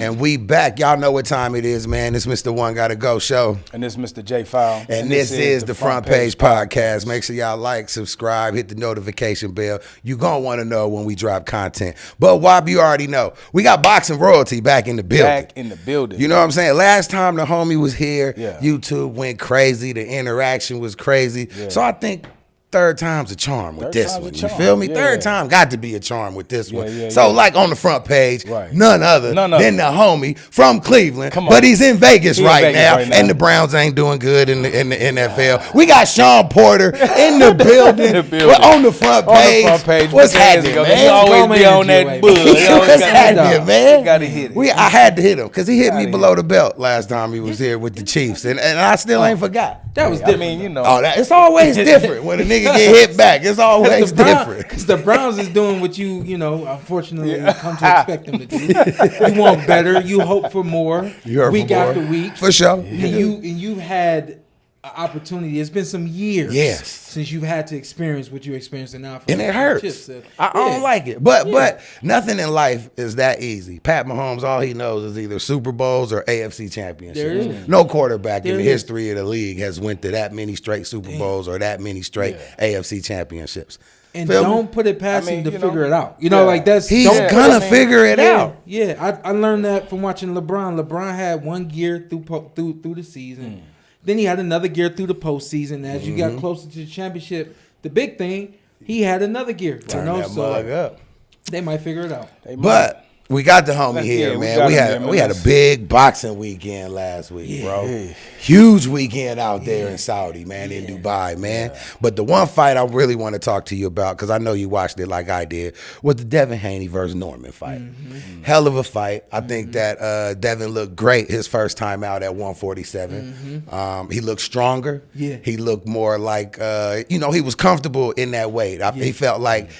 And we back. Y'all know what time it is, man. It's Mr. One Gotta Go show. And this is Mr. J File. And this is the Front Page Podcast. Make sure y'all like, subscribe, hit the notification bell. You're going to want to know when we drop content. But Wob, you already know. We got Boxing Royalty back in the building. Back in the building. You know what I'm saying? Last time the homie was here, Yeah. YouTube went crazy. The interaction was crazy. Yeah. So I think third time's a charm with Third this time's a one. You charm. feel me? Yeah. Third time got to be a charm with this one. Yeah, so yeah. like on the front page, Right. none other than the homie from Cleveland. Come on. But he's in Vegas, right, now, right now. and the Browns ain't doing good in the NFL. We got Shawn Porter in the building. We're on the front page. On the front page. What's happening, man? He always be on that buzz. What's happening, man? You gotta hit it. I had to hit him because he hit me below the belt last time he was here with the Chiefs, and I still ain't forgot. That was different. I mean, you know. Oh, it's always different when a nigga get hit back. It's always different. Because the Browns is doing what you unfortunately come to expect them to do. You want better. You hope for more. Week after week. For sure. And you've had an opportunity. It's been some years since you've had to experience what you're experiencing now. And it hurts. I don't like it. But nothing in life is that easy. Pat Mahomes, all he knows is either Super Bowls or AFC championships. No quarterback in the history of the league has went to that many straight Super Bowls or that many straight AFC championships. And don't put it past him to figure it out. You know, like that's he's gonna figure it out. Yeah, I learned that from watching LeBron. LeBron had one gear through the season. Then he had another gear through the postseason. As you got closer to the championship, the big thing, he had another gear. Turn that mug up. They might figure it out. But we got the homie here, man. We had a big boxing weekend last week, bro. Yeah. Huge weekend out there in Saudi, man, in Dubai, man. Yeah. But the one fight I really want to talk to you about, because I know you watched it like I did, was the Devin Haney versus Norman fight. Hell of a fight. I think that Devin looked great his first time out at 147. He looked stronger. Yeah. He looked more like, he was comfortable in that weight. He felt like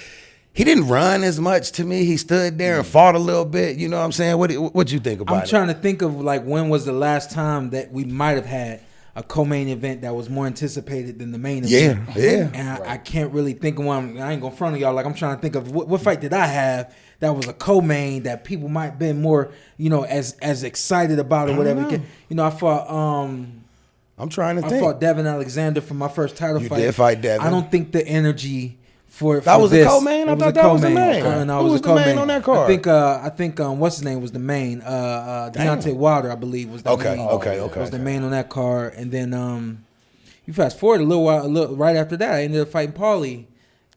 he didn't run as much to me. He stood there and fought a little bit. You know what I'm saying? What'd you think about it? I'm trying to think of like when was the last time that we might have had a co-main event that was more anticipated than the main event. Yeah. And I can't really think of one. I ain't gonna front of y'all. Like I'm trying to think of what fight did I have that was a co-main that people might have been more, as excited about or whatever. I fought. I'm trying to think. I fought Devin Alexander for my first title fight. You did fight Devin. I don't think the energy. That was a co-main? I thought that was the main. Who was the main on that card? I think what's his name was the main. Deontay Wilder, I believe, was the main. Okay. Was the main on that card. And then you fast forward a little right after that, I ended up fighting Paulie.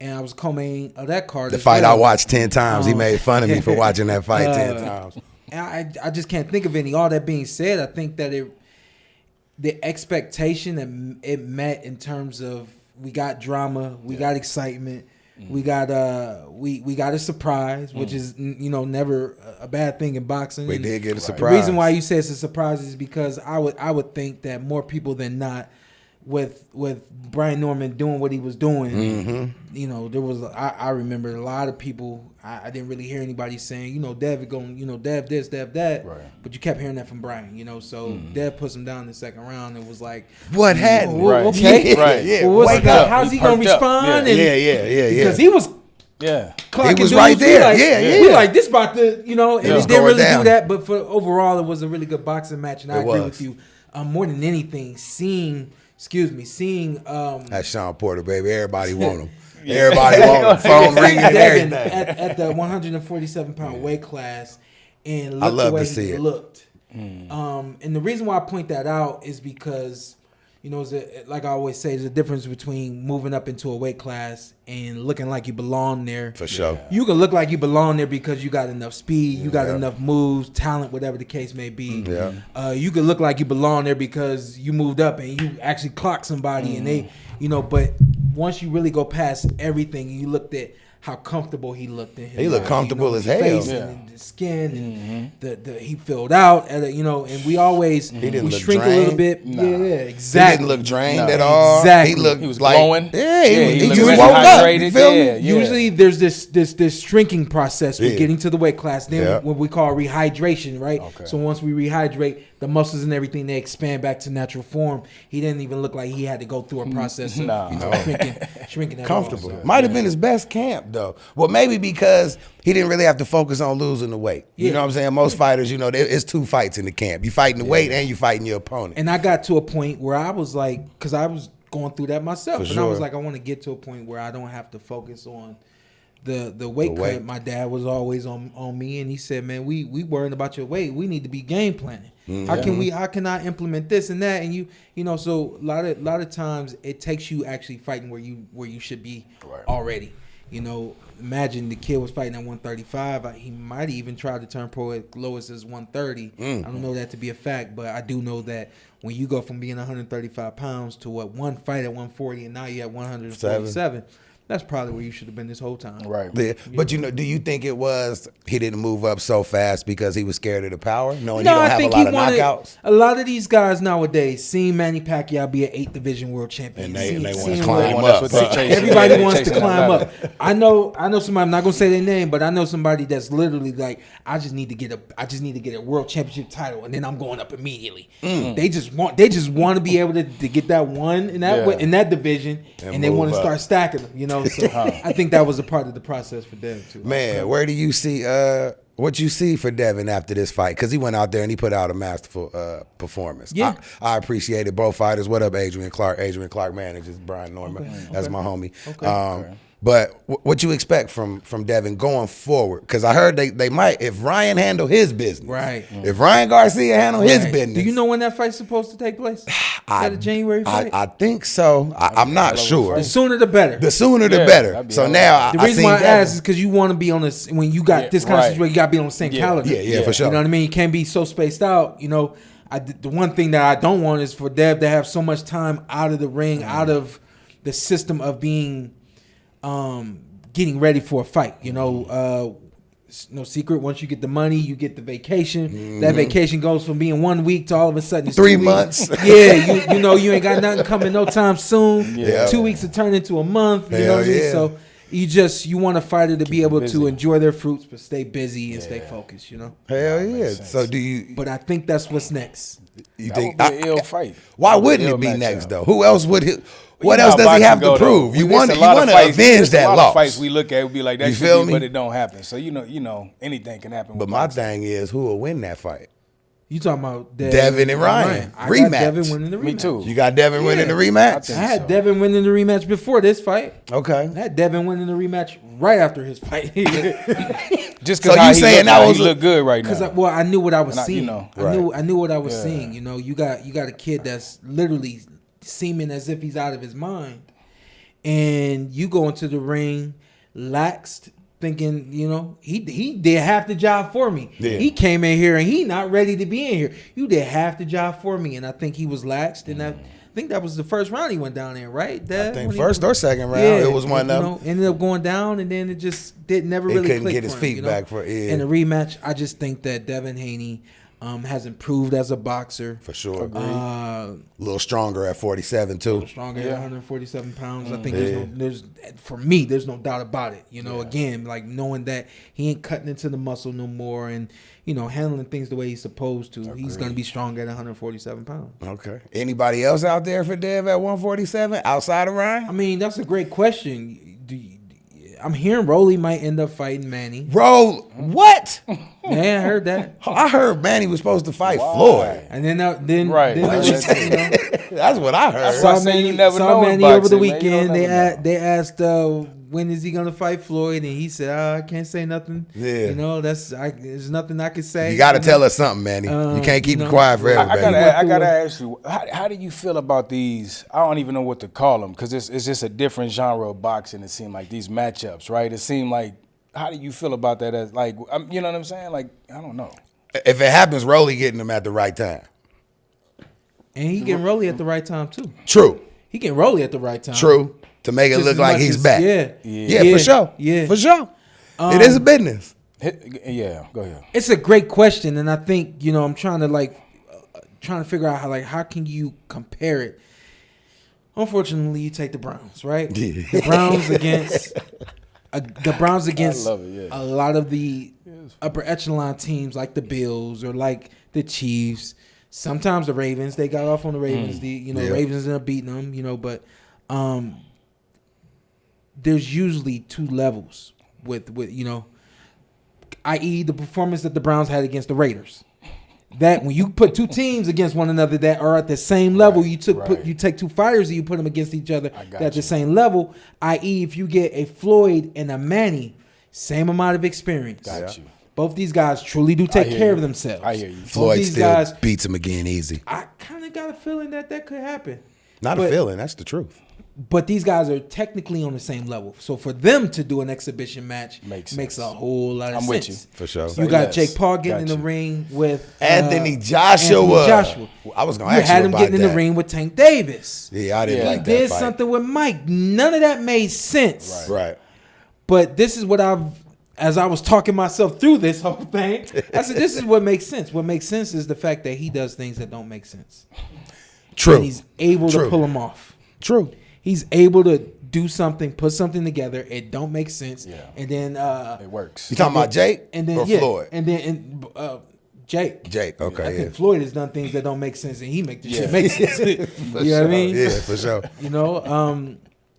And I was co-main of that card. The fight I watched 10 times. He made fun of me for watching that fight 10 times. And I just can't think of any. All that being said, I think that the expectation that it met in terms of we got drama, we got excitement, we got we got a surprise, which is never a bad thing in boxing. We did get a surprise. The reason why you say it's a surprise is because I would think that more people than not, with Brian Norman doing what he was doing, there was I remember a lot of people. I didn't really hear anybody saying, Dev going, Dev this, Dev that. Right. But you kept hearing that from Brian, So Dev puts him down in the second round and was like, what happened? Right. Okay. Right. Yeah. Well, how's he going to respond? Yeah. Because he was he was right there. We like this about to, and he didn't really do that. But for overall, it was a really good boxing match. And I agree with you. More than anything, seeing that's Shawn Porter, baby. Everybody want him. Everybody want him. Phone ringing and everything. At the 147-pound weight class, and look the way he looked. And the reason why I point that out is because, like I always say, there's a difference between moving up into a weight class and looking like you belong there. For sure. You can look like you belong there because you got enough speed, you got enough moves, talent, whatever the case may be. You can look like you belong there because you moved up and you actually clocked somebody and they, but once you really go past everything, you looked at how comfortable he looked in his He looked comfortable as hell. Face and the skin and he filled out and we always we shrink drained. A little bit. Nah. Yeah, exactly. He didn't look drained at all. Exactly. He was glowing. He just really woke up. hydrated. You feel me? Usually there's this shrinking process with getting to the weight class. Then what we call rehydration, right? Okay. So once we rehydrate, the muscles and everything, they expand back to natural form. He didn't even look like he had to go through a process of shrinking. Comfortable. Might have been his best camp. camp, though. Well, maybe because he didn't really have to focus on losing the weight. You know what I'm saying? Most fighters, it's 2 fights in the camp. You fighting the weight and you fighting your opponent. And I got to a point where I was like, because I was going through that myself, I was like, I want to get to a point where I don't have to focus on the weight cut. My dad was always on me, and he said, man, we worrying about your weight. We need to be game planning. How can I implement this and that? And so a lot of times it takes you actually fighting where you should be already. Imagine the kid was fighting at 135. He might even try to turn pro at lowest as 130. I don't know that to be a fact, but I do know that when you go from being 135 pounds to one fight at 140 and now you're at 147, that's probably where you should have been this whole time. Right. Yeah. But do you think it was he didn't move up so fast because he was scared of the power, knowing he don't have a lot of knockouts? A lot of these guys nowadays seen Manny Pacquiao be an 8th division world champion. And they want to climb up. Everybody wants to climb up. I know somebody, I'm not gonna say their name, but I know somebody that's literally like, I just need to get a world championship title and then I'm going up immediately. They just want to be able to get that one in that division and they want to start stacking them, So I think that was a part of the process for Devin too. Man, where do you see what you see for Devin after this fight? Because he went out there and he put out a masterful performance. Yeah, I appreciated both fighters. What up, Adrian Clark? Adrian Clark manages Brian Norman. That's my homie. But what you expect from Devin going forward? Because I heard they might, if Ryan handle his business. Right. If Ryan Garcia handle his business. Do you know when that fight's supposed to take place? Is that a January fight? I think so. I'm not sure. The sooner the better. The sooner the better. So now the reason why I ask is because you want to be on this, when you got this kind of situation, you got to be on the same calendar. Yeah, for sure. You know what I mean? You can't be so spaced out. The one thing that I don't want is for Dev to have so much time out of the ring, out of the system of being getting ready for a fight. No secret, once you get the money, you get the vacation. That vacation goes from being 1 week to all of a sudden it's 3 months. Yeah, you ain't got nothing coming no time soon. 2 weeks to turn into a month. You know what I mean? So you want a fighter to be able to enjoy their fruits but stay busy and stay focused, Hell yeah. So do you? But I think that's what's next. You think an ill fight? Why wouldn't it be next though? Who else would he? What else does he have to prove? You want to avenge that loss. A lot of fights we look at, we be like, that should be, but it don't happen. So anything can happen. But my thing is, who will win that fight? You talking about Devin and Ryan. I rematch. got Devin winning the rematch. Me too. You got Devin winning the rematch? I had Devin winning the rematch before this fight. Okay. I had Devin winning the rematch right after his fight. Just because you saying that he look good right now. Because I knew what I was seeing. I knew what I was seeing. You got a kid that's literally seeming as if he's out of his mind, and you go into the ring laxed, thinking, he did half the job for me. Yeah. He came in here and he not ready to be in here. You did half the job for me, and I think he was laxed. And I think that was the first round he went down in, right? I think first or second round, it was one of them. Ended up going down, and then it just never really couldn't clicked get his for feet him, back for it. In the rematch, I just think that Devin Haney has improved as a boxer. For sure. A little stronger at 47 too. Stronger at 147 pounds. I think there's no doubt about it. Again, like knowing that he ain't cutting into the muscle no more, and handling things the way he's supposed to. He's gonna be strong at 147 pounds. Okay. Anybody else out there for Dev at 147 outside of Ryan? I mean, that's a great question. I'm hearing Rolly might end up fighting Manny. What? Yeah, I heard that. I heard Manny was supposed to fight Floyd. And then that's what I heard. Saw Manny over the weekend. They asked when is he gonna fight Floyd, and he said, I can't say nothing. Yeah, there's nothing I can say. You got to tell us something, Manny. You can't keep it quiet forever. I gotta ask you, how do you feel about these? I don't even know what to call them, because it's just a different genre of boxing. It seemed like these matchups, right? It seemed like, how do you feel about that? As like, you know what I'm saying? Like, I don't know. If it happens, Rolly getting them at the right time, and he getting Rolly at the right time too. True. He getting Rolly at the right time. True. To make it look like he's back. Yeah, for sure. Yeah, for sure. It is a business. Yeah, go ahead. It's a great question, and I think I'm trying to figure out how can you compare it. Unfortunately, you take the Browns, right? Yeah. The Browns against a lot of the upper echelon teams like the Bills or like the Chiefs. Sometimes the Ravens. They got off on the Ravens. Ravens ended up beating them. But there's usually two levels with i.e. the performance that the Browns had against the Raiders. That when you put two teams against one another that are at the same level, you take two fighters and you put them against each other at the same level. I.e., if you get a Floyd and a Manny, same amount of experience. Got you. Both these guys truly do take care of themselves. I hear you. Floyd still beats him again easy. I kind of got a feeling that could happen. Not a feeling. That's the truth. But these guys are technically on the same level. So for them to do an exhibition match makes a whole lot of sense. I'm with you. For sure. You got Jake Paul getting in the ring with Anthony Joshua. I was going to ask you about that. You had him getting in the ring with Tank Davis. Yeah, I didn't like that fight. He did something with Mike. None of that made sense. Right. But this is what as I was talking myself through this whole thing, I said, this is what makes sense. What makes sense is the fact that he does things that don't make sense. True. And he's able to pull them off. True. He's able to do something, put something together. It don't make sense. Yeah. And then it works. You talking about Jake or Floyd? And then Jake. Jake, okay. I think Floyd has done things that don't make sense, and he make the shit make sense. You know what I mean? Yeah, for sure.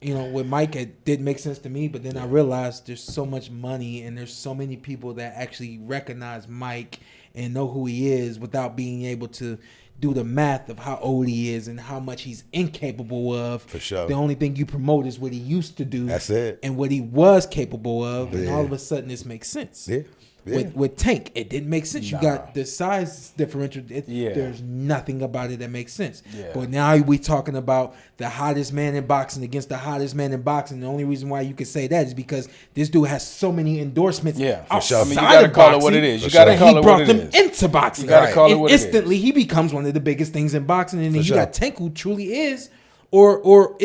With Mike, it did make sense to me, but then I realized there's so much money and there's so many people that actually recognize Mike and know who he is without being able to do the math of how old he is and how much he's incapable of. For sure. The only thing you promote is what he used to do. That's it. And what he was capable of. And all of a sudden this makes sense. Yeah. With Tank, it didn't make sense. You got the size differential. There's nothing about it that makes sense. Yeah. But now we talking about the hottest man in boxing against the hottest man in boxing. The only reason why you can say that is because this dude has so many endorsements. Yeah, for sure. You got to call it what it is. You got to call it what it is. He brought them into boxing. You got to call it what it is. Instantly, he becomes one of the biggest things in boxing. And then you got Tank, who truly is, or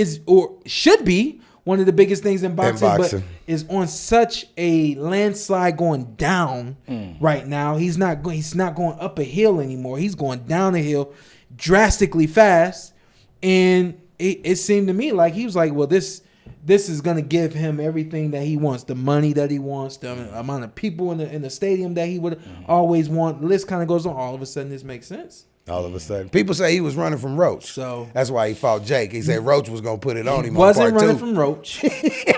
should be one of the biggest things in boxing, but is on such a landslide going down right now. He's not going up a hill anymore. He's going down a hill drastically fast. And it seemed to me like he was like, well, this is going to give him everything that he wants, the money that he wants, the amount of people in the stadium that he would always want. The list kind of goes on. All of a sudden, this makes sense. All of a sudden. People say he was running from Roach. So that's why he fought Jake. He said Roach was going to put it on him. He wasn't running from Roach.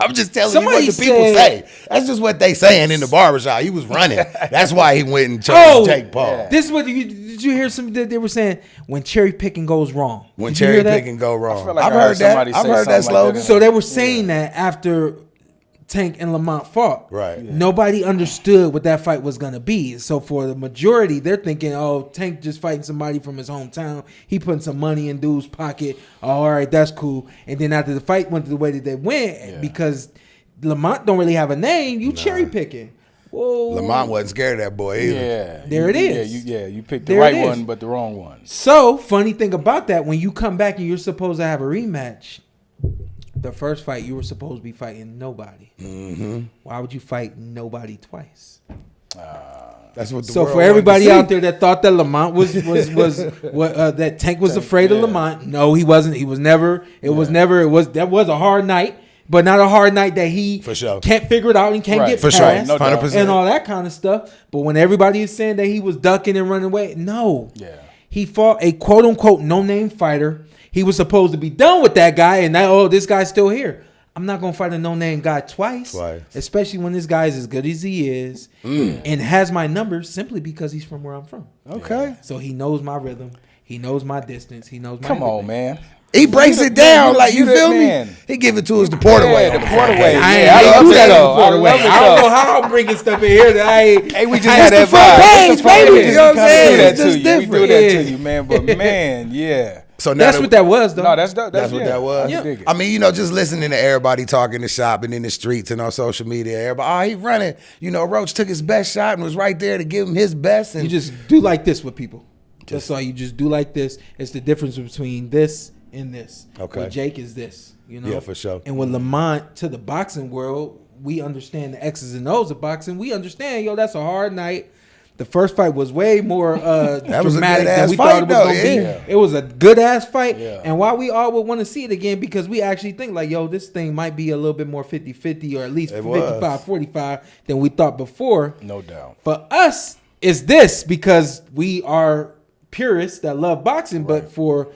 I'm just telling you what the people say. That's just what they saying in the barbershop. He was running. That's why he went and chose Jake Paul. Yeah. This is what did you hear something that they were saying when cherry picking goes wrong? When cherry picking go wrong. I've heard that. I've heard that slogan. So they were saying that after Tank and Lamont fought. Right. Yeah. Nobody understood what that fight was going to be. So for the majority, they're thinking, oh, Tank just fighting somebody from his hometown. He putting some money in dude's pocket. Oh, all right, that's cool. And then after the fight went the way that they went, because Lamont don't really have a name, you cherry picking. Whoa. Lamont wasn't scared of that boy either. Yeah. There it is. You picked the right one, but the wrong one. So, funny thing about that, when you come back and you're supposed to have a rematch, the first fight you were supposed to be fighting nobody. Mm-hmm. Why would you fight nobody twice? That's what. So for everybody out there that thought that Lamont was that Tank was afraid of Lamont, no, he wasn't. He was never. It was never. That was a hard night, but not a hard night that he can't figure it out and can't get past, 100%. and all that kind of stuff. But when everybody is saying that he was ducking and running away, no, he fought a quote unquote no name fighter. He was supposed to be done with that guy, and now, this guy's still here. I'm not going to fight a no-name guy twice, especially when this guy is as good as he is and has my numbers simply because he's from where I'm from. Okay. So he knows my rhythm. He knows my distance. He knows my Come on, man. He breaks it down like, you feel me? He give it to us the Porter way. The Porter way. I love that the Porter way. I don't know how I'm bringing stuff in here that I ain't. Hey, we just had that vibe. Baby, you know what I'm saying? It's just different. We do that to you, man. But man, yeah. So that's what that was, though. No, that's what that was. Yeah. I mean, just listening to everybody talking the shop and in the streets and on social media, everybody, he running. Roach took his best shot and was right there to give him his best. And you just do like this with people. That's all you just do like this. It's the difference between this and this. Okay. With Jake is this, Yeah, for sure. And with Lamont, to the boxing world, we understand the X's and O's of boxing. We understand, that's a hard night. The first fight was way more dramatic than we thought it was going to be. It was a good-ass fight. Yeah. And why we all would want to see it again, because we actually think like, this thing might be a little bit more 50-50 or at least 55-45 than we thought before. No doubt. For us, it's this because we are purists that love boxing, but for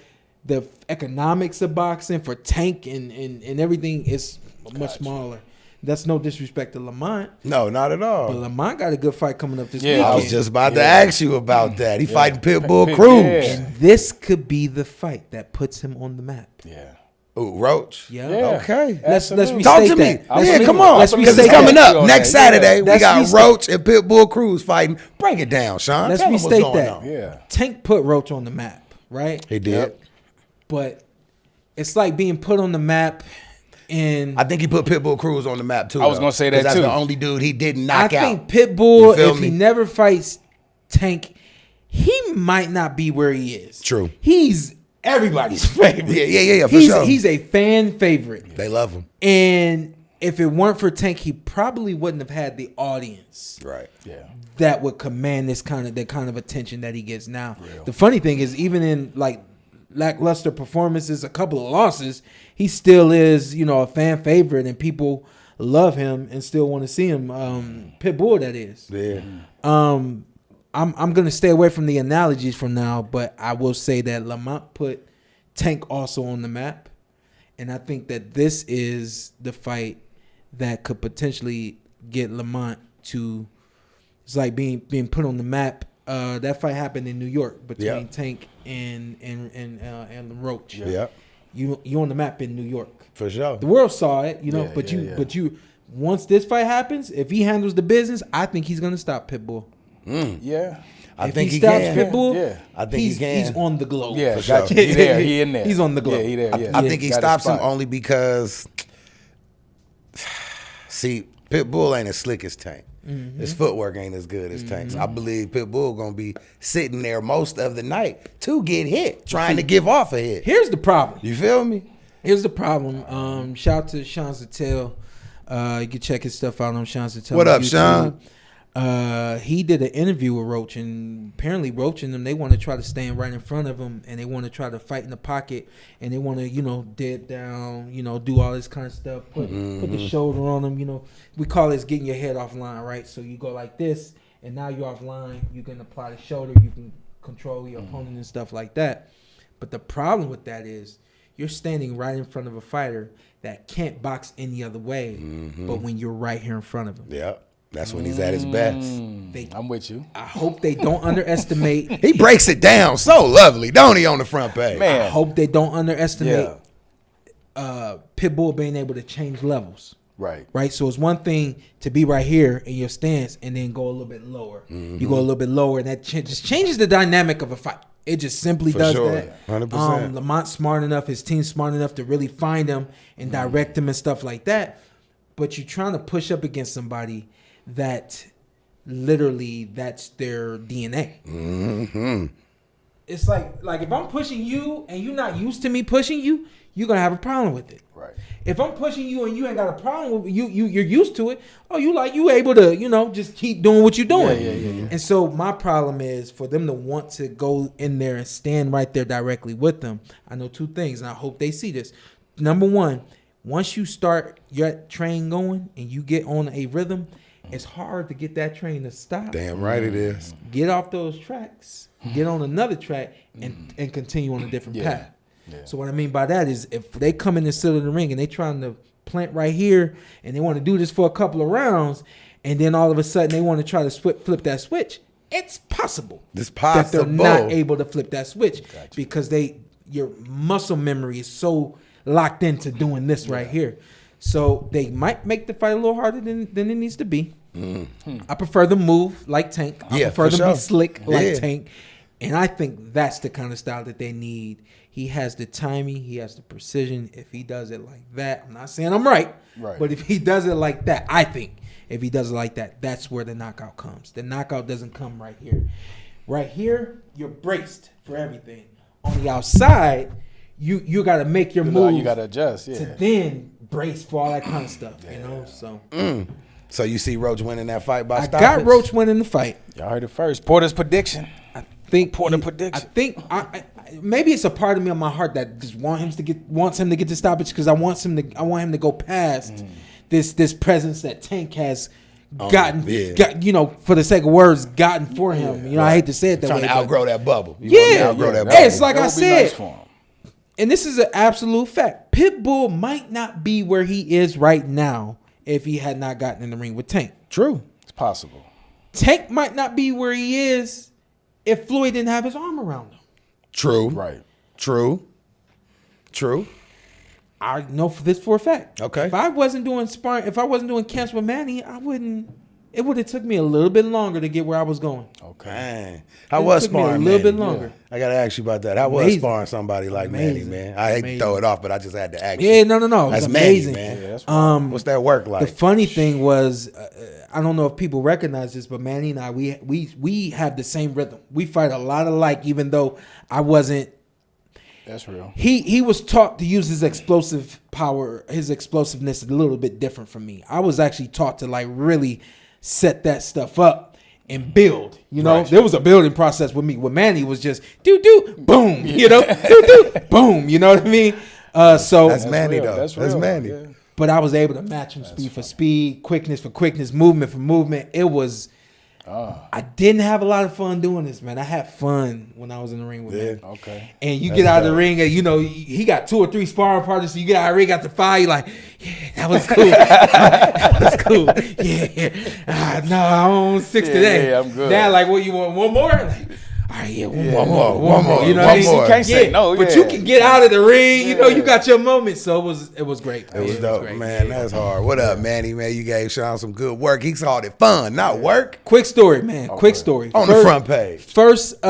the economics of boxing, for Tank and everything, it's much smaller. That's no disrespect to Lamont. No, not at all. But Lamont got a good fight coming up this weekend. I was just about to ask you about that. He fighting Pitbull Cruz. And this could be the fight that puts him on the map. Yeah. Ooh, Roach. Yeah. Okay. Let's restate Talk to me. that. Yeah, come on. Because it's coming up next Saturday. We got Roach and Pitbull Cruz fighting. Break it down, Sean. Let's restate that. Yeah. Tank put Roach on the map, right? He did. But it's like being put on the map. And I think he put Pitbull Cruz on the map too. I was going to say that too. That's the only dude he didn't knock out. I think Pitbull, if he never fights Tank, he might not be where he is. True. He's everybody's favorite. Yeah, for sure. He's a fan favorite. They love him. And if it weren't for Tank, he probably wouldn't have had the audience. Right. Yeah. That would command the kind of attention that he gets now. Real. The funny thing is, even in like lackluster performances, a couple of losses, he still is, a fan favorite, and people love him and still want to see him. Pitbull, that is. Yeah. I'm gonna stay away from the analogies from now, but I will say that Lamont put Tank also on the map, and I think that this is the fight that could potentially get Lamont to. It's like being put on the map. That fight happened in New York between Tank and Roach. Yeah. You on the map in New York for sure. The world saw it, but you once this fight happens, if he handles the business, I think he's gonna stop Pitbull. Yeah, I think he stops can. Pitbull. Yeah, I think he can. He's on the globe. Yeah, for sure. He there. He in there. He's on the globe. Yeah, he there. Yeah. I think he stops him only because, see, Pitbull ain't as slick as Tank. Mm-hmm. His footwork ain't as good as Tank's. I believe Pitbull gonna be sitting there most of the night to get hit, trying to give off a hit. Here's the problem. You feel me? Here's the problem. Shout out to Shawn Porter. You can check his stuff out on Shawn Porter. What up, Sean? He did an interview with Roach, and apparently Roach and them, they want to try to stand right in front of him, and they want to try to fight in the pocket, and they want to, dip down, do all this kind of stuff, put the shoulder on him, we call this getting your head offline, right? So you go like this, and now you're offline, you can apply the shoulder, you can control your opponent and stuff like that. But the problem with that is you're standing right in front of a fighter that can't box any other way, but when you're right here in front of him. Yeah. That's when he's at his best. I'm with you. I hope they don't underestimate. He breaks it down so lovely, don't he, on the front page? Man. I hope they don't underestimate Pitbull being able to change levels. Right. So it's one thing to be right here in your stance and then go a little bit lower. You go a little bit lower, and that just changes the dynamic of a fight. It just simply does that. 100%. Lamont's smart enough, his team's smart enough to really find him and direct him and stuff like that. But you're trying to push up against somebody that literally that's their DNA. It's like if I'm pushing you and you're not used to me pushing you, you're gonna have a problem with it. Right. If I'm pushing you and you ain't got a problem with you're used to it. Oh, you able to just keep doing what you're doing. Yeah. And so my problem is for them to want to go in there and stand right there directly with them. I know two things, and I hope they see this. Number one, once you start your train going and you get on a rhythm, it's hard to get that train to stop. Damn right it is. Get off those tracks, get on another track, and continue on a different path. Yeah. So what I mean by that is if they come in the center of the ring and they trying to plant right here and they want to do this for a couple of rounds, and then all of a sudden they want to try to flip that switch, it's possible. That they're not able to flip that switch because your muscle memory is so locked into doing this right here. So they might make the fight a little harder than it needs to be. I prefer them move like Tank. I prefer them be slick like Tank. And I think that's the kind of style that they need. He has the timing. He has the precision. If he does it like that, I'm not saying I'm right. But if he does it like that, I think if he does it like that, that's where the knockout comes. The knockout doesn't come right here. Right here, you're braced for everything. On the outside, you got to make your move. You got to adjust, to then brace for all that kind of stuff, So, so you see Roach winning that fight by stoppage? I got Roach winning the fight. Y'all heard it first. Porter's prediction. I think prediction. I think maybe it's a part of me on my heart that just wants him to get the stoppage because I want him to go past this presence that Tank has gotten, for the sake of words, gotten for him. I hate to say it that way. Trying to outgrow that bubble. It's like I said. and this is an absolute fact. Pitbull might not be where he is right now if he had not gotten in the ring with Tank. True. It's possible. Tank might not be where he is if Floyd didn't have his arm around him. True. Right. True. I know for this for a fact. Okay. If I wasn't doing sparring, if I wasn't doing camps with Manny, it would have took me a little bit longer to get where I was going. Okay. Man. How was took me a sparring little Manny? bit longer. I got to ask you about that. How was Amazing. sparring somebody like Manny, Amazing. man? I hate to throw it off, but I just had to ask you. Yeah, no. It was That's amazing. Manny, man. Yeah, that's right. What's that work like? The funny thing was, I don't know if people recognize this, but Manny and I, we have the same rhythm. We fight a lot alike, even though I wasn't. That's real. He was taught to use his explosive power, his explosiveness a little bit different from me. I was actually taught to like really set that stuff up and build. You know, there was a building process with me. With Manny, it was just do boom. You know, do boom. You know what I mean? So That's Manny real. though. That's That's real. Manny. Yeah. but I was able to match him speed for speed, quickness for quickness, movement for movement. It was. I didn't have a lot of fun doing this, man. I had fun when I was in the ring with him. Okay. And you get out of the ring, and you know he got 2 or 3 sparring partners. So you get out of the ring, got the 5. You're like, yeah, that was cool. That was cool. Yeah. No, I'm on 6 today. Yeah, I'm good. Now, like, what you want? One more? Like, all right, yeah, one more. You know, one what I mean? more. You can't say no. But yeah. you can get out of the ring. You know, you got your moment. So it was great. It was Yeah, dope, great. man. That's hard. What up, Manny, man? You gave Shawn some good work. He called it fun, not work. Quick story, man. Quick story. On the front page. First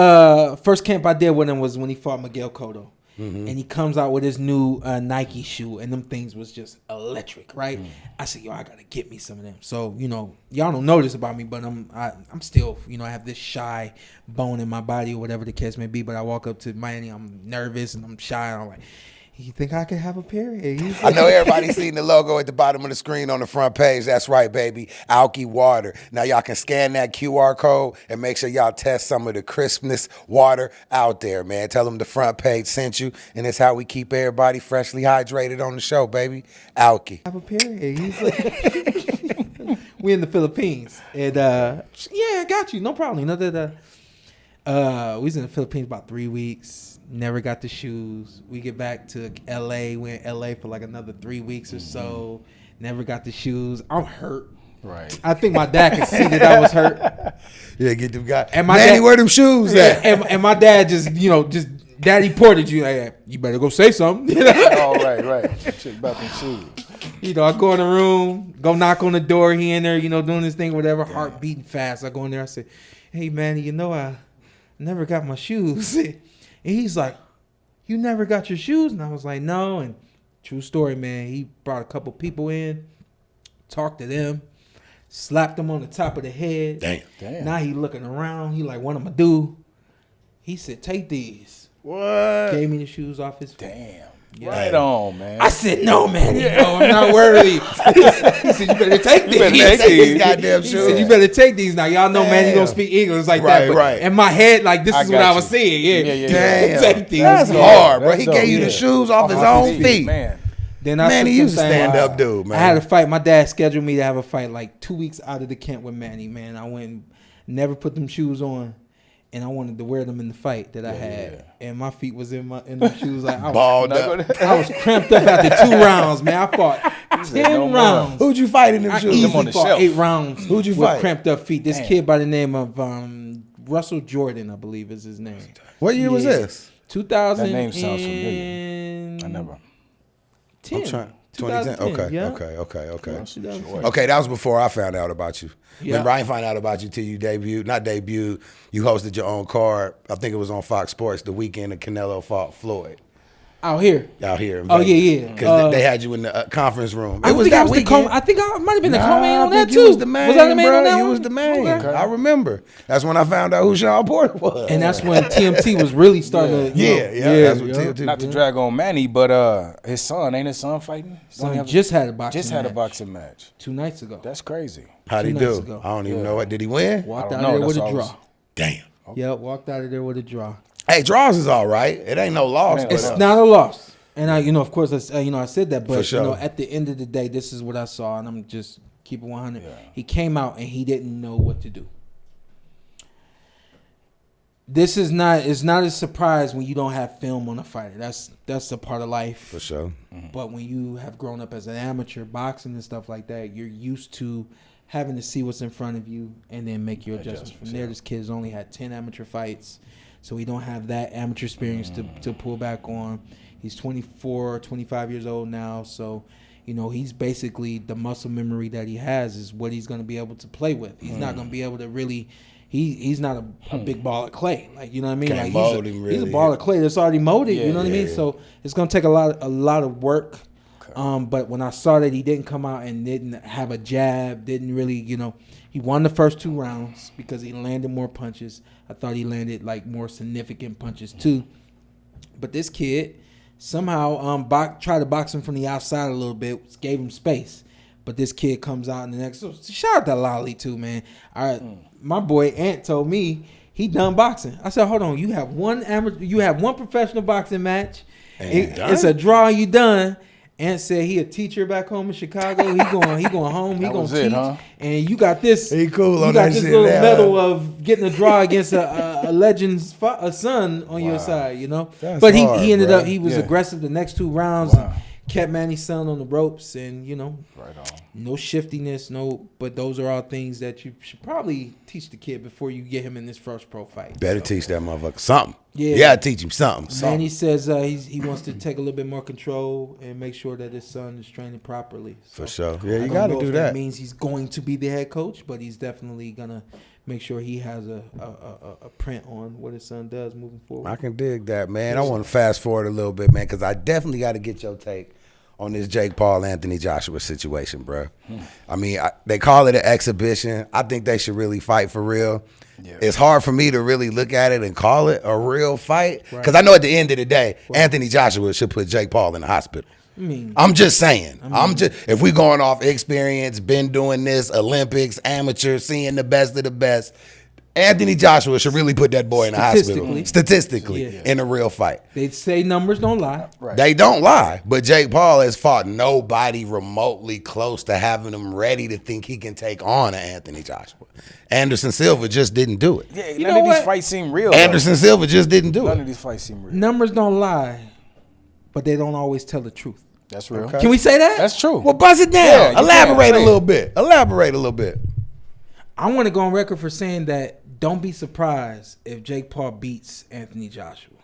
camp I did with him was when he fought Miguel Cotto. And he comes out with his new Nike shoe, and them things was just electric, right? I said, yo, I gotta get me some of them. So, you know, y'all don't know this about me, but I'm still, you know, I have this shy bone in my body or whatever the case may be. But I walk up to Manny, I'm nervous and I'm shy. And I'm like, you think I could have a pair? I know everybody's seen the logo at the bottom of the screen on the front page. That's right, baby. Alky water. Now y'all can scan that QR code and make sure y'all test some of the crispness water out there, man. Tell them the front page sent you, and it's how we keep everybody freshly hydrated on the show, baby. Alky. Have a pair? He's like, we in the Philippines, and yeah, I got you, no problem. You know that we was in the Philippines about 3 weeks. Never got the shoes. We get back to LA. We're in LA for like another 3 weeks or so. Never got the shoes. I'm hurt. Right. I think my dad could see that I was hurt. Yeah, get them guys. And my Manny, dad, where them shoes at? and my dad just daddy ported you. Like, you better go say something. Oh, right. Shit about them shoes. You know, I go in the room, go knock on the door. He in there, you know, doing this thing, whatever. Heart beating fast. I go in there. I say, "Hey, Manny, you know I never got my shoes." And he's like, "You never got your shoes?" And I was like, "No." And true story, man. He brought a couple people in, talked to them, slapped them on the top of the head. Damn. Now he looking around. He like, "What am I do?" He said, "Take these." What? Gave me the shoes off his feet. Damn. Yeah. Right on, man. I said, "No, man. No, I'm not worthy." He said, "You better take these." take these goddamn He shoes. said, "You better take these." Now, y'all know, man, he Damn. don't speak English like Right, that. But right. in my head, like, this I is what got I you. was seeing. Yeah. Damn. Take these. That's Yeah. hard, bro. That's He dope. gave you Yeah. the shoes off his his own feet. man. Then I Manny, took you them was a saying, stand-up dude, man. I had a fight. My dad scheduled me to have a fight like 2 weeks out of the camp with Manny, man. I went and never put them shoes on. And I wanted to wear them in the fight that I had, and my feet was in the shoes. Like I Balled up. I was cramped up after 2 rounds, man. I fought 10 rounds. Who'd you fight in them I shoes? easily on the fought shelf. 8 rounds. Who'd you with fight? cramped up feet. This Damn. kid by the name of Russell Jordan, I believe is his name. What year was this? 2000. That name sounds familiar. I never. 10. I'm trying. 2010. 2010, yeah. Okay. 2010. Okay, that was before I found out about you. Yeah. Remember, I didn't find out about you till you debuted. You hosted your own card. I think it was on Fox Sports the weekend that Canelo fought Floyd Out here. out here in Oh, Vegas. yeah. Because they had you in the conference room. I It was think I that was the weekend. I think I might have been the Nah, co-man on I that think too. you was the man, Was I the man bro. on that You one? was the man. Okay. I remember. That's when I found out who Shawn Porter was. And that's when TMT was really starting to. That's what TMT. Not to drag on Manny, but his son, ain't his son fighting? Son have- just had a boxing just had a match boxing match. 2 nights ago. That's crazy. How'd he 2 do? nights ago. I don't even know what. Did he win? Walked I out don't of know. there with That's a all I draw. was- Damn. Yeah, walked out of there with a draw. Hey, draws is all right. It ain't no loss. It's It's but, not a loss. And I, of course, I said that, For but sure. at the end of the day, this is what I saw, and I'm just keep it 100. Yeah. He came out and he didn't know what to do. This is not. It's not a surprise when you don't have film on a fighter. That's a part of life For sure. But when you have grown up as an amateur boxing and stuff like that, you're used to having to see what's in front of you and then make your adjustments from there. This kid's only had 10 amateur fights, so he don't have that amateur experience to pull back on. He's 24, 25 years old now, so he's basically the muscle memory that he has is what he's going to be able to play with. He's not going to be able to really. He's not a big ball of clay, like you know what I mean. Can't Like mold him really. he's a ball of clay that's already molded. You know what I mean. So it's gonna take a lot of work. Okay. But when I saw that he didn't come out and didn't have a jab, didn't really, he won the first 2 rounds because he landed more punches. I thought he landed like more significant punches too. But this kid somehow tried to box him from the outside a little bit, gave him space. But this kid comes out in the next. So shout out to Lolly too, man. My boy Ant told me he done boxing. I said, hold on, you have one professional boxing match. It's a draw. You done. Ant said he a teacher back home in Chicago. He going home. He gonna teach. And you got this. He cool you on got that this shit little now. medal of getting a draw against a legend's son on your side. That's but he hard, ended bro. up. He was aggressive the next 2 rounds. Wow. Kept Manny's son on the ropes, and Right on. no shiftiness, but those are all things that you should probably teach the kid before you get him in this first pro fight. Better teach that motherfucker something. Yeah. You gotta teach him something. Manny says he wants to take a little bit more control and make sure that his son is training properly. So For sure. Yeah, I you don't gotta know do if that. means he's going to be the head coach, but he's definitely gonna make sure he has a print on what his son does moving forward. I can dig that, man. I want to fast forward a little bit, man, because I definitely got to get your take on this Jake Paul, Anthony Joshua situation, bro. I mean, they call it an exhibition. I think they should really fight for real. Yeah. It's hard for me to really look at it and call it a real fight because I know at the end of the day, Anthony Joshua should put Jake Paul in the hospital. I'm just saying. If we going off experience, been doing this, Olympics, amateur, seeing the best of the best, Anthony Joshua should really put that boy in the hospital. Statistically, in a real fight. They say numbers don't lie. Right. They don't lie. But Jake Paul has fought nobody remotely close to having him ready to think he can take on an Anthony Joshua. Anderson Silva just didn't do it. Yeah, none of these fights seem real. Anderson Silva just didn't do it. None of these fights seem real. Numbers don't lie, but they don't always tell the truth. That's real. Can we say that? That's true. Well, buzz it down. Elaborate a little bit. I want to go on record for saying that don't be surprised if Jake Paul beats Anthony Joshua.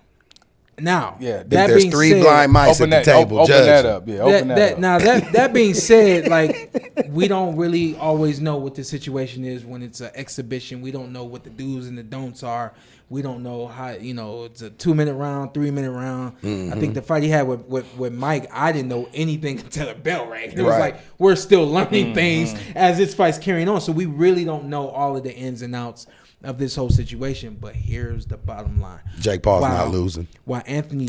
Now, that there's being 3 blind mice at the table. Open that up. Yeah, open that up. Now, that being said, like, we don't really always know what the situation is when it's an exhibition. We don't know what the do's and the don'ts are. We don't know how, it's a 2-minute round, 3-minute round. I think the fight he had with Mike, I didn't know anything until the bell rang. It was like, we're still learning things as this fight's carrying on. So we really don't know all of the ins and outs of this whole situation. But here's the bottom line. Jake Paul's not losing. While Anthony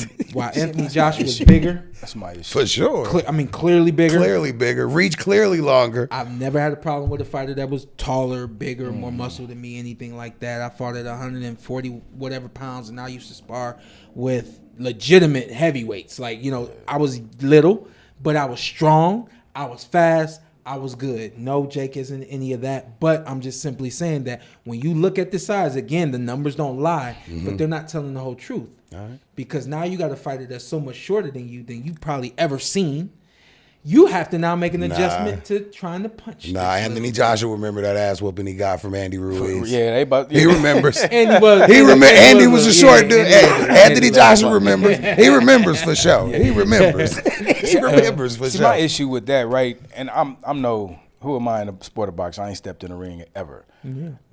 Joshua is bigger. That's my issue. For sure. Clearly bigger. Clearly bigger. Reach clearly longer. I've never had a problem with a fighter that was taller, bigger, more muscle than me, anything like that. I fought at 140 whatever pounds, and I used to spar with legitimate heavyweights. Like, I was little, but I was strong. I was fast. I was good. No, Jake isn't any of that. But I'm just simply saying that when you look at the size, again, the numbers don't lie, but they're not telling the whole truth. All right. Because now you got a fighter that's so much shorter than you've probably ever seen. You have to now make an adjustment to trying to punch. Anthony Joshua remember that ass whooping he got from Andy Ruiz. He remembers. Andy was a short dude. Anthony Joshua remembers. He remembers for sure. He remembers. He remembers for sure. My issue with that, right? And I'm no. Who am I in the sport of boxing? I ain't stepped in the ring ever.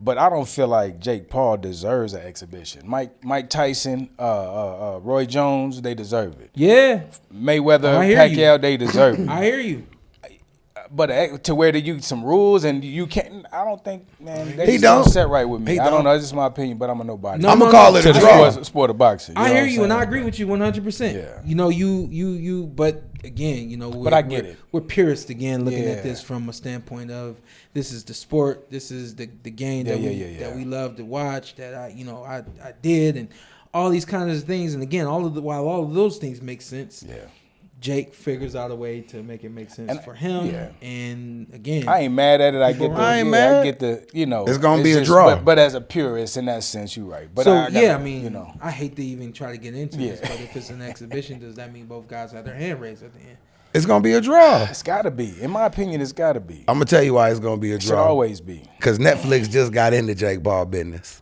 But I don't feel like Jake Paul deserves an exhibition. Mike Tyson, Roy Jones, they deserve it. Yeah. Mayweather, Pacquiao, they deserve it. I hear you. But to where you some rules and you can't, I don't think, man, they He just don't. don't set right with me. He I don't don't. know. It's just my opinion, but I'm a nobody. I'm gonna call it a draw. Sport of boxing. I hear know you, what and I'm I saying? agree with you 100%. Yeah. You. But again, but I get it. We're purists again, looking at this from a standpoint of this is the sport, this is the game that we love to watch. That I did, and all these kinds of things. And again, while all of those things make sense. Yeah. Jake figures out a way to make it make sense for him. Yeah. And again, I ain't mad at it. I get the it's gonna be a draw. But as a purist, in that sense, you're right. But I hate to even try to get into this, but if it's an exhibition, does that mean both guys have their hand raised at the end? It's gonna be a draw. It's gotta be. In my opinion, it's gotta be. I'm gonna tell you why it's gonna be a draw. Should always be. Because Netflix just got into Jake Paul business.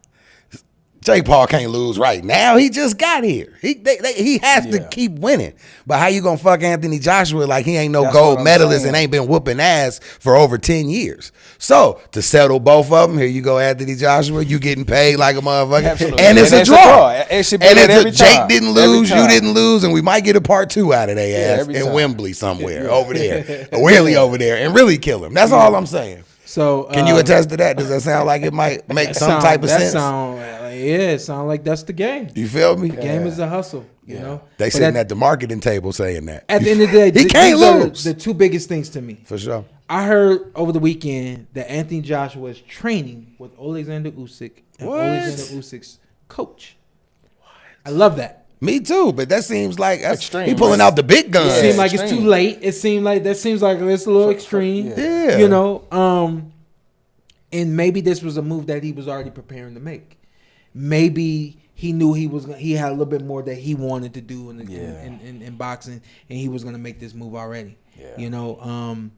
Jake Paul can't lose right now. He just got here. He has to keep winning. But how you gonna fuck Anthony Joshua like he ain't no gold medalist and ain't been whooping ass for over 10 years? So to settle both of them, here you go, Anthony Joshua. You getting paid like a motherfucker, absolutely. And it's a draw. It should be every Jake time. didn't lose, you didn't lose, and we might get a part 2 out of their ass in Wembley somewhere over there, really over there, and really kill him. That's all I'm saying. So can you attest to that? Does that sound like it might make some type of sense? It sounds like that's the game. You feel me? The game is a hustle. You know, they sitting at the marketing table saying that. At the end of the day, he can't lose. The two biggest things to me, for sure. I heard over the weekend that Anthony Joshua is training with Alexander Usyk and Alexander Usyk's coach. What? I love that. Me too, but that seems like extreme. He pulling out the big guns. It seems like it's too late. It seems like it's a little extreme. Yeah. You know, and maybe this was a move that he was already preparing to make. Maybe he knew he had a little bit more that he wanted to do in boxing, and he was going to make this move already. Yeah. You know,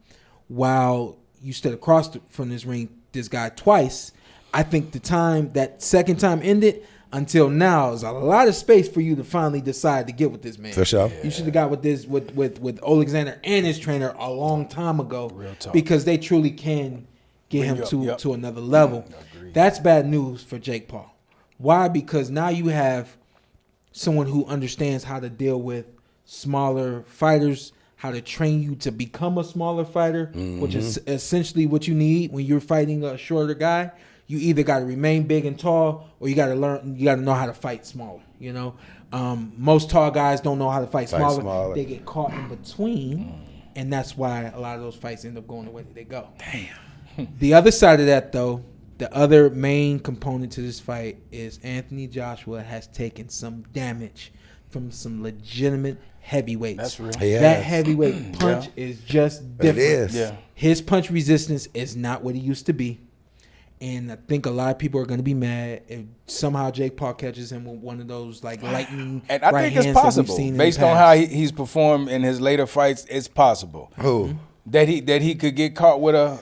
while you stood across from this ring, this guy twice, I think that second time ended until now is a lot of space for you to finally decide to get with this man. For sure. You should have got with this with Alexander and his trainer a long time ago. Real talk. Because they truly can get him to another level. That's bad news for Jake Paul. Why? Because now you have someone who understands how to deal with smaller fighters, how to train you to become a smaller fighter, which is essentially what you need when you're fighting a shorter guy. You either got to remain big and tall, or you got to know how to fight smaller. You know, most tall guys don't know how to fight smaller. They get caught in between, and that's why a lot of those fights end up going the way that they go. Damn. The other side of that, though, the other main component to this fight is Anthony Joshua has taken some damage from some legitimate heavyweights. That's real. That heavyweight punch is just different. It is. Yeah. His punch resistance is not what it used to be. And I think a lot of people are going to be mad if somehow Jake Paul catches him with one of those like lightning. And I think it's possible based on how he's performed in his later fights. It's possible. Who? That he could get caught with a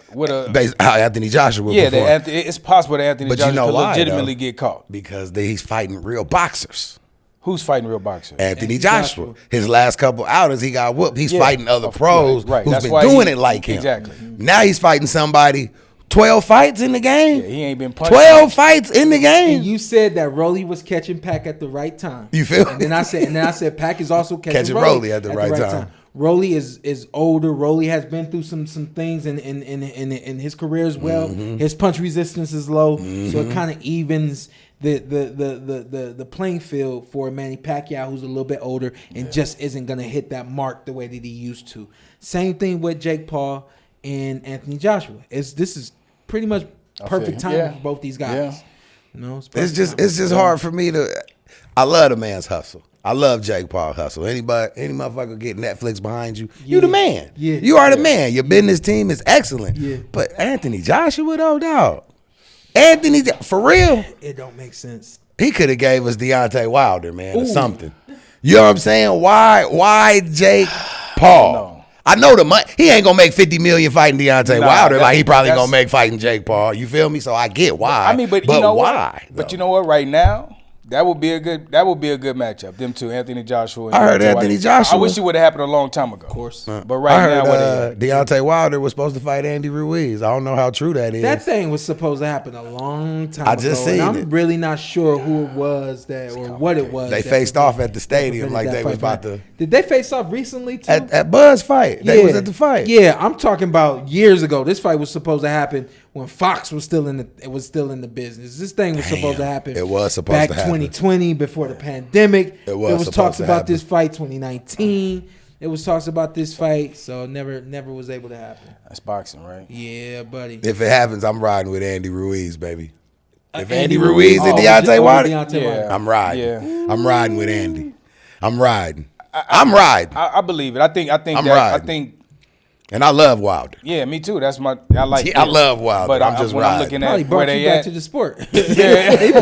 how Anthony Joshua. It's possible that Anthony Joshua could legitimately get caught because he's fighting real boxers. Who's fighting real boxers? Anthony Joshua. His last couple outings, he got whooped. He's fighting other pros who's That's been doing it like him. Exactly. Now he's fighting somebody. 12 fights in the game. Yeah, he ain't been punched. 12 fights in the game. And you said that Rolly was catching Pac at the right time. You feel? And then I said Pac is also catching Rolly at the right time. Rolly is older. Rolly has been through some things in his career as well. Mm-hmm. His punch resistance is low, so it kind of evens the playing field for Manny Pacquiao, who's a little bit older and just isn't gonna hit that mark the way that he used to. Same thing with Jake Paul and Anthony Joshua. This is pretty much perfect timing for both these guys. Yeah. You know, it's just hard for me to. I love the man's hustle. I love Jake Paul hustle. Any motherfucker get Netflix behind you, you the man. Yeah. You are the man. Your business team is excellent. Yeah. But Anthony Joshua, though, dog. Anthony, for real, it don't make sense. He could have gave us Deontay Wilder, man, or something. You know what I'm saying? Why Jake Paul? No. I know the money. He ain't gonna make $50 million fighting Deontay Wilder like he probably gonna make fighting Jake Paul. You feel me? So I get why. I mean, but you know why? But you know what? Right now, that would be a good matchup. Them two, Anthony Joshua. And I heard Anthony Joshua. I wish it would have happened a long time ago. Of course. But right now, Deontay Wilder was supposed to fight Andy Ruiz. I don't know how true that is. That thing was supposed to happen a long time ago. I just seen it. I'm really not sure who it was what it was. They faced off at the stadium like they was about to. Did they face off recently too? At Buzz fight. They was at the fight. Yeah, I'm talking about years ago. This fight was supposed to happen when Fox was still in the business. This thing was supposed to happen. It was supposed to happen. Back 2020 before the pandemic. There was talks about this fight 2019. It was talks about this fight, so never was able to happen. That's boxing, right? Yeah, buddy. If it happens, I'm riding with Andy Ruiz, baby. If Andy Ruiz and Deontay Wilder, I'm riding. Yeah. I'm riding with Andy. I'm riding. I'm riding. I believe it. I think I'm riding. And I love Wilder. Yeah, me too. That's I like. I love Wilder. But I'm just when riding. I'm looking Probably at brought where they you back at to the sport. Yeah. He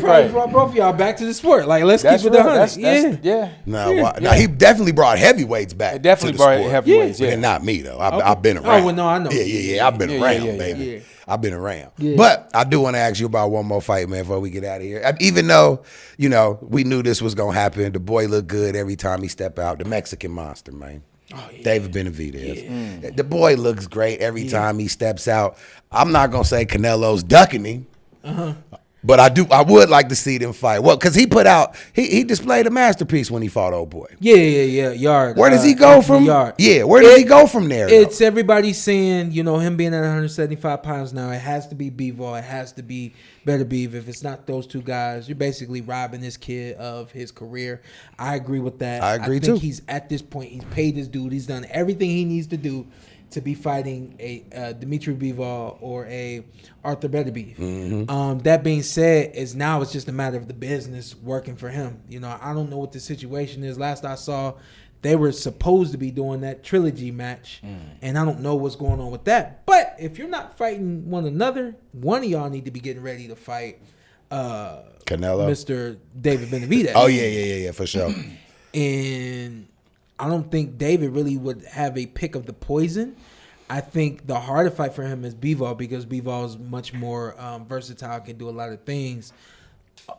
probably brought both of y'all back to the sport. Like, let's keep it 100. Yeah. No, he definitely brought heavyweights back. It definitely to the brought sport. heavyweights. Yeah. And not me though. I've been around. Oh, well, no, I know. Yeah. I've been around, baby. Yeah. I've been around. Yeah. But I do want to ask you about one more fight, man, before we get out of here. Even though, we knew this was gonna happen, the boy looked good every time he stepped out. The Mexican monster, man. Oh, yeah. David Benavidez. Yeah. The boy looks great every time he steps out. I'm not gonna say Canelo's ducking him. But I would like to see them fight. Well, because he displayed a masterpiece when he fought old boy. Yeah. Yard. Where does he go from? Yard. Yeah, where does he go from there? It's everybody saying, him being at 175 pounds now, it has to be Bivol, it has to be Better Beef. If it's not those two guys, you're basically robbing this kid of his career. I agree with that. I agree think too. He's at this point, he's paid his dude. He's done everything he needs to do to be fighting a Dimitri Bivol or a Arthur Beterbiev. Mm-hmm. That being said, it's just a matter of the business working for him. I don't know what the situation is. Last I saw, they were supposed to be doing that trilogy match, and I don't know what's going on with that. But if you're not fighting one another, one of y'all need to be getting ready to fight Canelo, Mr. David Benavidez. Oh yeah, for sure. And I don't think David really would have a pick of the poison. I think the harder fight for him is Bivol, because Bivol is much more versatile, can do a lot of things.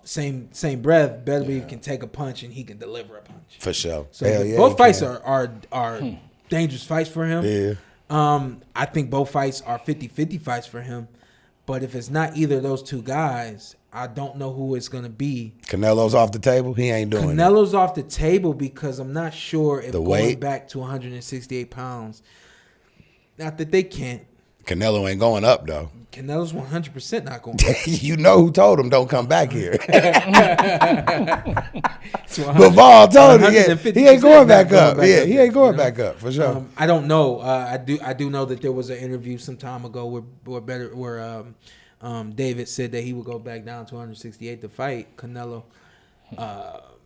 Same breath, Beterbiev can take a punch and he can deliver a punch. For sure. So both fights are dangerous fights for him. Yeah. I think both fights are 50-50 fights for him. But if it's not either of those two guys, I don't know who it's going to be. Canelo's off the table? He ain't doing it. Canelo's off the table because I'm not sure if going weight? back to 168 pounds, not that they can't. Canelo ain't going up, though. Canelo's 100% not going back. You know who told him don't come back here. Bivol told him, he ain't going back up. Yeah, he ain't going back up, for sure. I don't know. I do know that there was an interview some time ago where David said that he would go back down to 168 to fight Canelo.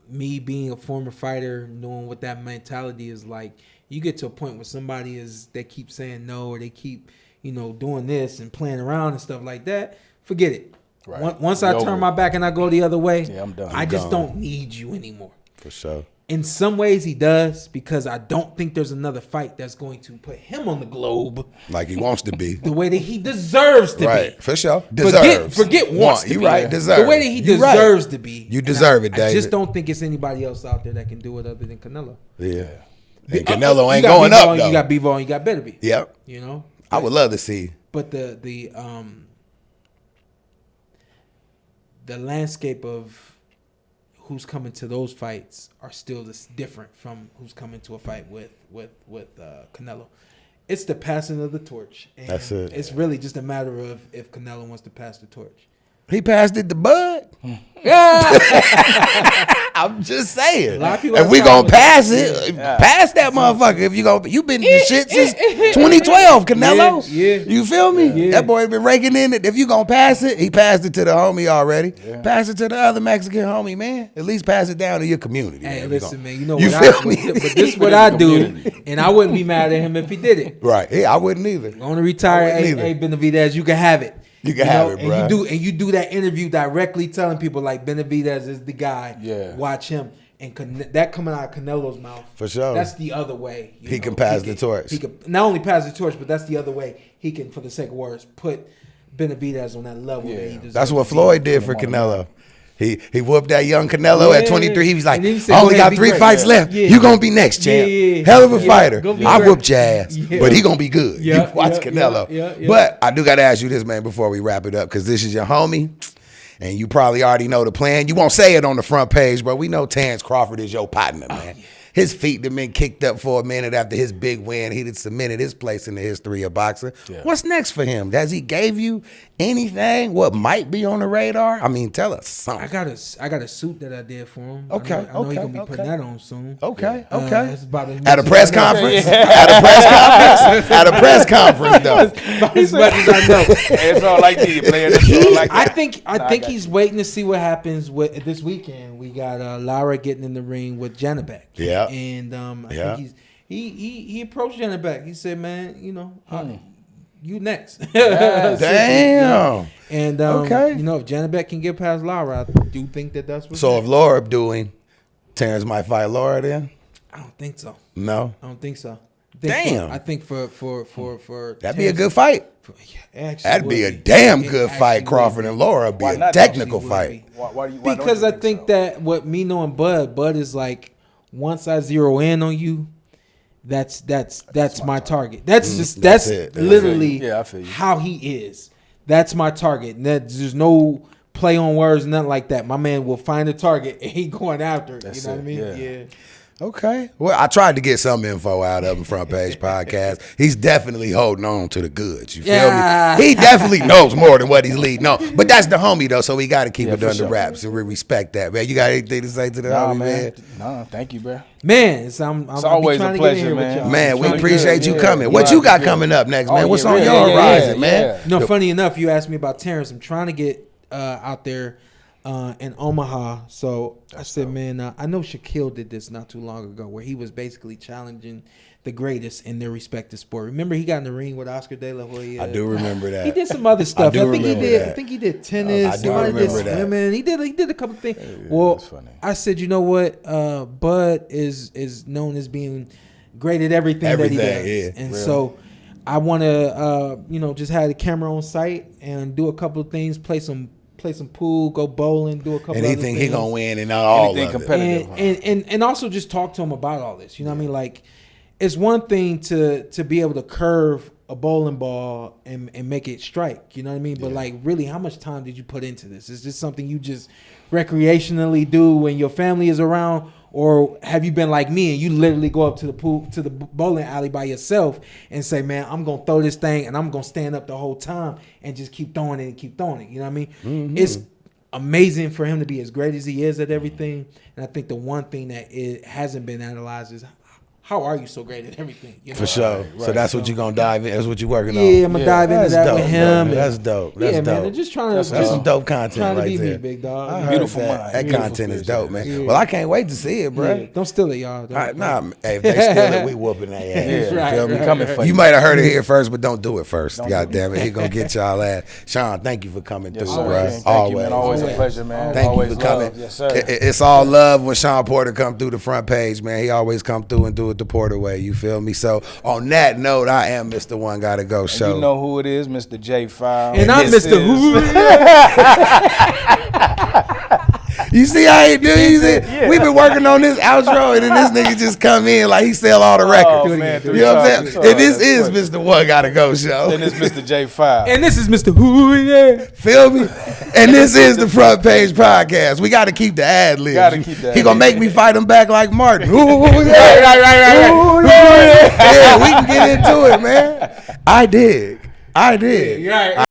Me being a former fighter, knowing what that mentality is like, you get to a point where somebody they keep saying no, or they keep doing this and playing around and stuff like that. Forget it. Right. Once I turn my back and I go the other way, I'm done. I just don't need you anymore. For sure. In some ways he does, because I don't think there's another fight that's going to put him on the globe like he wants to be, the way that he deserves to be. Right, for sure. Deserves. Forget wants to be. You right. Deserves. The way that he deserves to be. You deserve it, David. I just don't think it's anybody else out there that can do it other than Canelo. Yeah. And Canelo ain't going up, though. You got Bivol and you got Beterbiev. Yep. I would love to see. But the landscape of who's coming to those fights are still different from who's coming to a fight with Canelo. It's the passing of the torch. And that's it. It's really just a matter of if Canelo wants to pass the torch. He passed it to Bud. I'm just saying. If we gonna pass it, pass that motherfucker. If you been the shit since 2012, Canelo. Yeah. You feel me? Yeah. That boy been raking in it. If you gonna pass it, he passed it to the homie already. Yeah. Pass it to the other Mexican homie, man. At least pass it down to your community. Hey, man. Listen, man. You know what but this is what I do, and I wouldn't be mad at him if he did it. Right? Yeah, I wouldn't either. I want to retire. Hey, Benavidez, you can have it. You can have it, bro. And you do that interview directly telling people like Benavidez is the guy. Yeah. Watch him. And that coming out of Canelo's mouth. For sure. That's the other way. He can pass the torch. He can not only pass the torch, but that's the other way. He can, for the sake of words, put Benavidez on that level that he deserves. That's what Floyd did for Canelo. He whooped that young Canelo at 23. He was like, I only got 3 fights left. Yeah. You gonna be next, champ. Yeah. Hell of a fighter. I whooped your ass, but he gonna be good. You watch Canelo. But I do gotta ask you this, man, before we wrap it up, because this is your homie, and you probably already know the plan. You won't say it on the front page, but we know Terrence Crawford is your partner, man. His feet have been kicked up for a minute after his big win. He had cemented his place in the history of boxing. Yeah. What's next for him? Has he gave you anything? What might be on the radar? I mean, tell us something. I got a suit that I did for him. Okay, I know he's gonna be putting that on soon. Okay. It's about at a press conference. At a press conference. At a press conference, though. As much as I know. It's all like you playing this all like that. I think he's waiting to see what happens with this weekend. we got Lara getting in the ring with Janabek. Yeah. And I think he approached Janabek. He said, "Man, you next." Damn. And okay. if Janabek can get past Lara, I do think that's what. So if Laura doing, Terrence might fight Laura then? I don't think so. No, I don't think so. Damn. I think for that'd be a good fight. That'd be a damn good fight. Crawford and Laura would be a technical fight. Why because I think that what me knowing Bud is like, once I zero in on you, that's my target. That's literally how he is. That's my target. There's no play on words, nothing like that. My man will find a target and he going after it. You know what I mean? Yeah. Okay. Well, I tried to get some info out of him Front Page Podcast. He's definitely holding on to the goods. You feel me? He definitely knows more than what he's leading on. But that's the homie, though, so we got to keep it under wraps. So we respect that, man. You got anything to say to the homie, man? No, thank you, bro. Man, it's always a pleasure, man. Man, we appreciate you coming. What you got coming up next, man? What's on your horizon, man? No, funny enough, you asked me about Terrence. I'm trying to get out there in Omaha. So I said, man, I know Shaquille did this not too long ago where he was basically challenging the greatest in their respective sport. Remember he got in the ring with Oscar De La Hoya? I do remember that. He did some other stuff. I think he did tennis. I do remember that. Swimming. He did a couple things. Well, I said, you know what? Bud is known as being great at everything that he does. Yeah. And so I want to just have the camera on site and do a couple of things, play some pool, go bowling, do a couple. Anything he gonna win and not all anything of competitive, and also just talk to him about all this. You know what I mean? Like, it's one thing to be able to curve a bowling ball and make it strike. You know what I mean? But like, really, how much time did you put into this? Is this something you just recreationally do when your family is around? Or have you been like me and you literally go up to the pool, to the bowling alley by yourself and say, man, I'm going to throw this thing and I'm going to stand up the whole time and just keep throwing it and keep throwing it. You know what I mean? Mm-hmm. It's amazing for him to be as great as he is at everything. And I think the one thing that it hasn't been analyzed is, how are you so great at everything? You know? For sure. Right. So that's what you're going to dive in. That's what you're working on. Yeah, I'm going to dive into that with him. That's dope. That's dope. Man, I'm just trying to. That's some dope content right there. Me, big dog. Beautiful mind. That content is dope, man. Yeah. Well, I can't wait to see it, bro. Yeah. Don't steal it, y'all. If they steal it, we whooping their ass. Right, you feel me? Coming for you might have heard it here first, but don't do it first. God damn it. He going to get y'all ass. Shawn, thank you for coming through, bro. Thank you, man. Always a pleasure, man. Thank you for coming. Yes, sir. It's all love when Shawn Porter come through the Front Page, man. He always come through and do it the Porter way. You feel me? So on that note, I am Mr. One Gotta Go Show. You know who it is, Mr. J File. And I'm Mr. Who. You see how he do? We've been working on this outro, and then this nigga just come in like he sell all the records. Man, you know what I'm saying? And this is Mr. One Gotta Go Show. And this Mr. J File. And this is Mr. Who, yeah. Feel me? And this is the Front Page Podcast. We got to keep the ad libs. He gonna make me fight him back like Martin. Ooh, yeah. Right. Ooh, yeah. Yeah, we can get into it, man. I dig. Right.